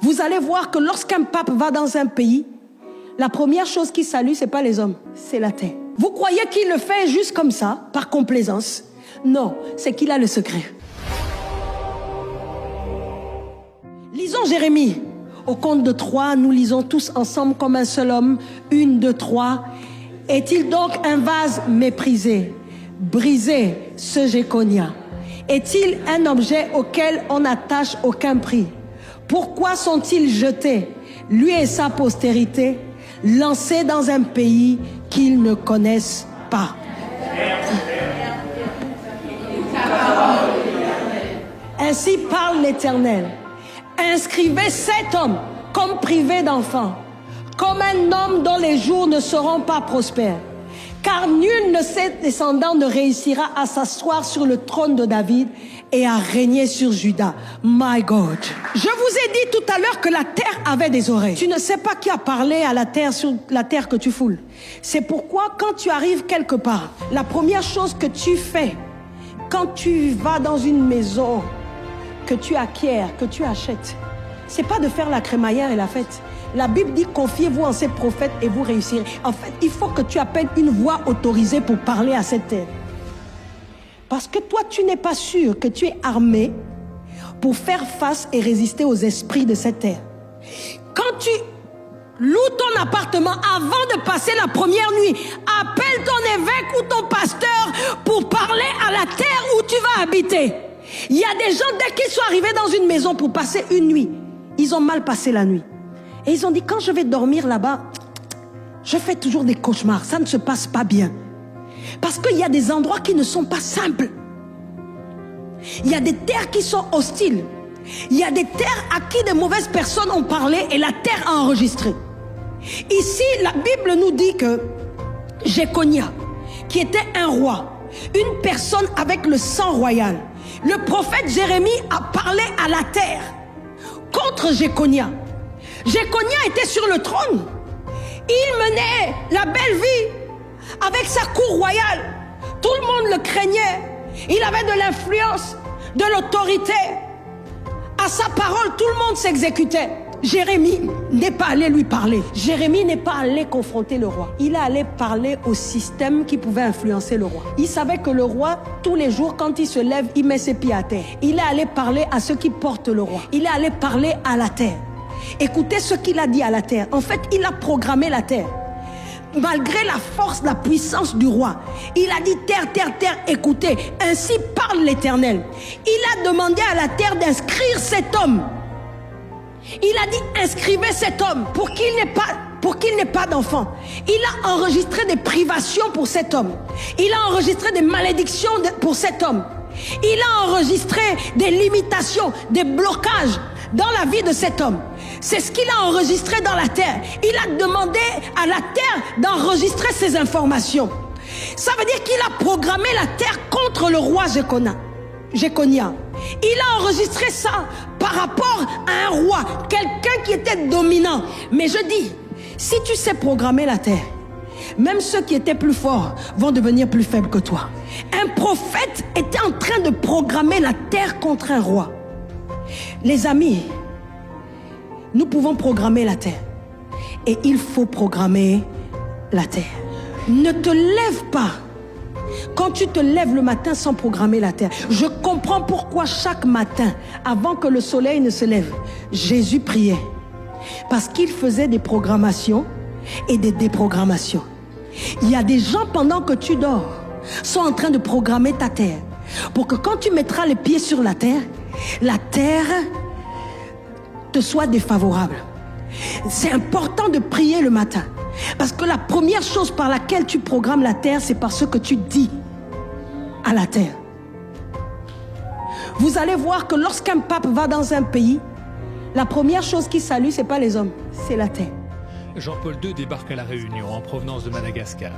Vous allez voir que lorsqu'un pape va dans un pays, la première chose qu'il salue, ce n'est pas les hommes, c'est la terre. Vous croyez qu'il le fait juste comme ça, par complaisance? Non, c'est qu'il a le secret. Lisons Jérémie. Au compte de 3, nous lisons tous ensemble comme un seul homme. 1, 2, 3. Est-il donc un vase méprisé, brisé, ce Jéconia? Est-il un objet auquel on n'attache aucun prix? Pourquoi sont-ils jetés, lui et sa postérité, lancés dans un pays qu'ils ne connaissent pas? Ainsi parle l'Éternel. Inscrivez cet homme comme privé d'enfant, comme un homme dont les jours ne seront pas prospères. Car nul de ses descendants ne réussira à s'asseoir sur le trône de David et à régner sur Juda. My God. Je vous ai dit tout à l'heure que la terre avait des oreilles. Tu ne sais pas qui a parlé à la terre sur la terre que tu foules. C'est pourquoi quand tu arrives quelque part, la première chose que tu fais, quand tu vas dans une maison, que tu acquiers, que tu achètes, c'est pas de faire la crémaillère et la fête. La Bible dit, confiez-vous en ces prophètes et vous réussirez. En fait, il faut que tu appelles une voix autorisée pour parler à cette terre. Parce que toi, tu n'es pas sûr que tu es armé pour faire face et résister aux esprits de cette terre. Quand tu loues ton appartement avant de passer la première nuit, appelle ton évêque ou ton pasteur pour parler à la terre où tu vas habiter. Il y a des gens, dès qu'ils sont arrivés dans une maison pour passer une nuit, ils ont mal passé la nuit. Et ils ont dit, quand je vais dormir là-bas, je fais toujours des cauchemars, ça ne se passe pas bien. Parce qu'il y a des endroits qui ne sont pas simples. Il y a des terres qui sont hostiles. Il y a des terres à qui de mauvaises personnes ont parlé et la terre a enregistré. Ici, la Bible nous dit que Jéconia, qui était un roi, une personne avec le sang royal, le prophète Jérémie a parlé à la terre contre Jéconia. Jéconia était sur le trône. Il menait la belle vie avec sa cour royale. Tout le monde le craignait. Il avait de l'influence, de l'autorité. À sa parole, tout le monde s'exécutait. Jérémie n'est pas allé lui parler. Jérémie n'est pas allé confronter le roi. Il est allé parler au système qui pouvait influencer le roi. Il savait que le roi, tous les jours, quand il se lève, il met ses pieds à terre. Il est allé parler à ceux qui portent le roi. Il est allé parler à la terre. Écoutez ce qu'il a dit à la terre. En fait, il a programmé la terre. Malgré la force, la puissance du roi, il a dit terre, terre, terre, écoutez, ainsi parle l'Éternel. Il a demandé à la terre d'inscrire cet homme. Il a dit inscrivez cet homme pour qu'il n'ait pas d'enfant. Il a enregistré des privations pour cet homme. Il a enregistré des malédictions pour cet homme. Il a enregistré des limitations, des blocages dans la vie de cet homme. C'est ce qu'il a enregistré dans la terre. Il a demandé à la terre d'enregistrer ces informations. Ça veut dire qu'il a programmé la terre contre le roi Jéconia. Il a enregistré ça par rapport à un roi, quelqu'un qui était dominant. Mais je dis, si tu sais programmer la terre, même ceux qui étaient plus forts vont devenir plus faibles que toi. Un prophète était en train de programmer la terre contre un roi. Les amis, nous pouvons programmer la terre. Et il faut programmer la terre. Ne te lève pas quand tu te lèves le matin sans programmer la terre. Je comprends pourquoi chaque matin, avant que le soleil ne se lève, Jésus priait. Parce qu'il faisait des programmations et des déprogrammations. Il y a des gens, pendant que tu dors, sont en train de programmer ta terre. Pour que quand tu mettras les pieds sur la terre te soit défavorable. C'est important de prier le matin. Parce que la première chose par laquelle tu programmes la terre, c'est par ce que tu dis à la terre. Vous allez voir que lorsqu'un pape va dans un pays, la première chose qu'il salue, ce n'est pas les hommes, c'est la terre. Jean-Paul II débarque à La Réunion en provenance de Madagascar.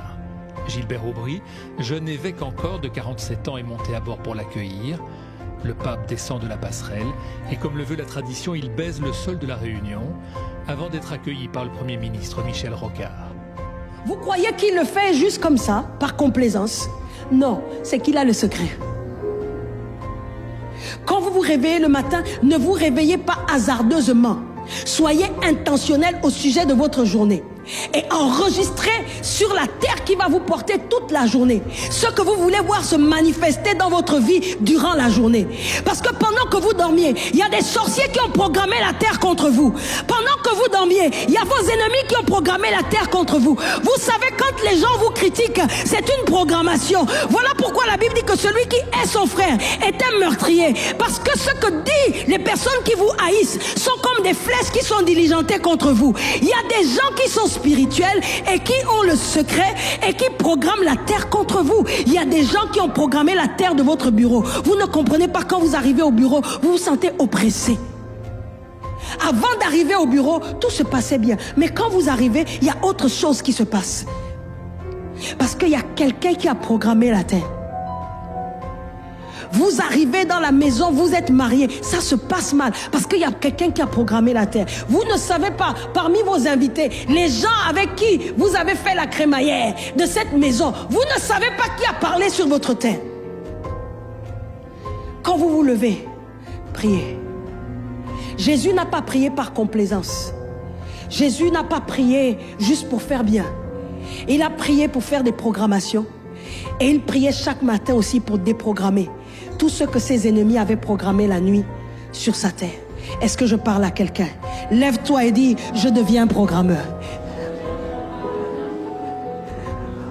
Gilbert Aubry, jeune évêque encore de 47 ans, est monté à bord pour l'accueillir. Le pape descend de la passerelle et, comme le veut la tradition, il baise le sol de La Réunion avant d'être accueilli par le Premier ministre Michel Rocard. Vous croyez qu'il le fait juste comme ça, par complaisance? Non, c'est qu'il a le secret. Quand vous vous réveillez le matin, ne vous réveillez pas hasardeusement. Soyez intentionnel au sujet de votre journée. Et enregistrez sur la terre qui va vous porter toute la journée ce que vous voulez voir se manifester dans votre vie durant la journée. Parce que pendant que vous dormiez, il y a des sorciers qui ont programmé la terre contre vous. Pendant que vous dormiez, il y a vos ennemis qui ont programmé la terre contre vous. Vous savez, quand les gens vous critiquent, c'est une programmation. Voilà pourquoi la Bible dit que celui qui est son frère est un meurtrier. Parce que ce que disent les personnes qui vous haïssent sont comme des flèches qui sont diligentées contre vous. Il y a des gens qui sont spirituels et qui ont le secret et qui programment la terre contre vous. Il y a des gens qui ont programmé la terre de votre bureau. Vous ne comprenez pas, quand vous arrivez au bureau, vous vous sentez oppressé. Avant d'arriver au bureau, tout se passait bien. Mais quand vous arrivez, il y a autre chose qui se passe. Parce qu'il y a quelqu'un qui a programmé la terre. Vous arrivez dans la maison, vous êtes mariés, ça se passe mal parce qu'il y a quelqu'un qui a programmé la terre. Vous ne savez pas, parmi vos invités, les gens avec qui vous avez fait la crémaillère de cette maison, vous ne savez pas qui a parlé sur votre terre. Quand vous vous levez, priez. Jésus n'a pas prié par complaisance. Jésus n'a pas prié juste pour faire bien. Il a prié pour faire des programmations. Et il priait chaque matin aussi pour déprogrammer tout ce que ses ennemis avaient programmé la nuit sur sa terre. Est-ce que je parle à quelqu'un? Lève-toi et dis, je deviens programmeur.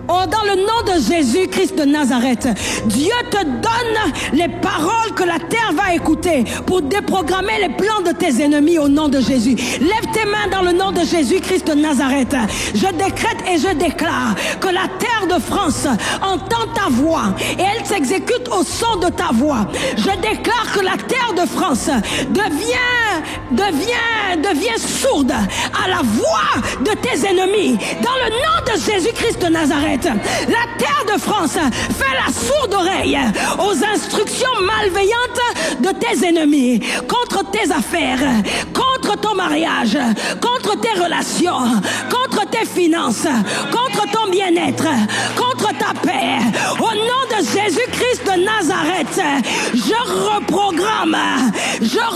Oh, dans le nom de Jésus-Christ de Nazareth, Dieu te donne les paroles que la terre va écouter pour déprogrammer les plans de tes ennemis au nom de Jésus. Lève tes mains dans le nom de Jésus-Christ de Nazareth. Je décrète et je déclare que la terre de France entend ta voix et elle s'exécute au son de ta voix. Je déclare que la terre de France devient sourde à la voix de tes ennemis. Dans le nom de Jésus-Christ de Nazareth, la terre de France fait la sourde oreille aux instructions malveillantes de tes ennemis, contre tes affaires, contre ton mariage, contre tes relations, contre tes finances, contre ton bien-être, contre ta paix. Au nom de Jésus-Christ de Nazareth, je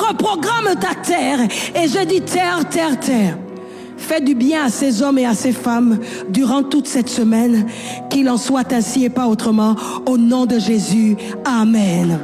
reprogramme ta terre et je dis terre, terre, terre. Fais du bien à ces hommes et à ces femmes durant toute cette semaine. Qu'il en soit ainsi et pas autrement. Au nom de Jésus. Amen.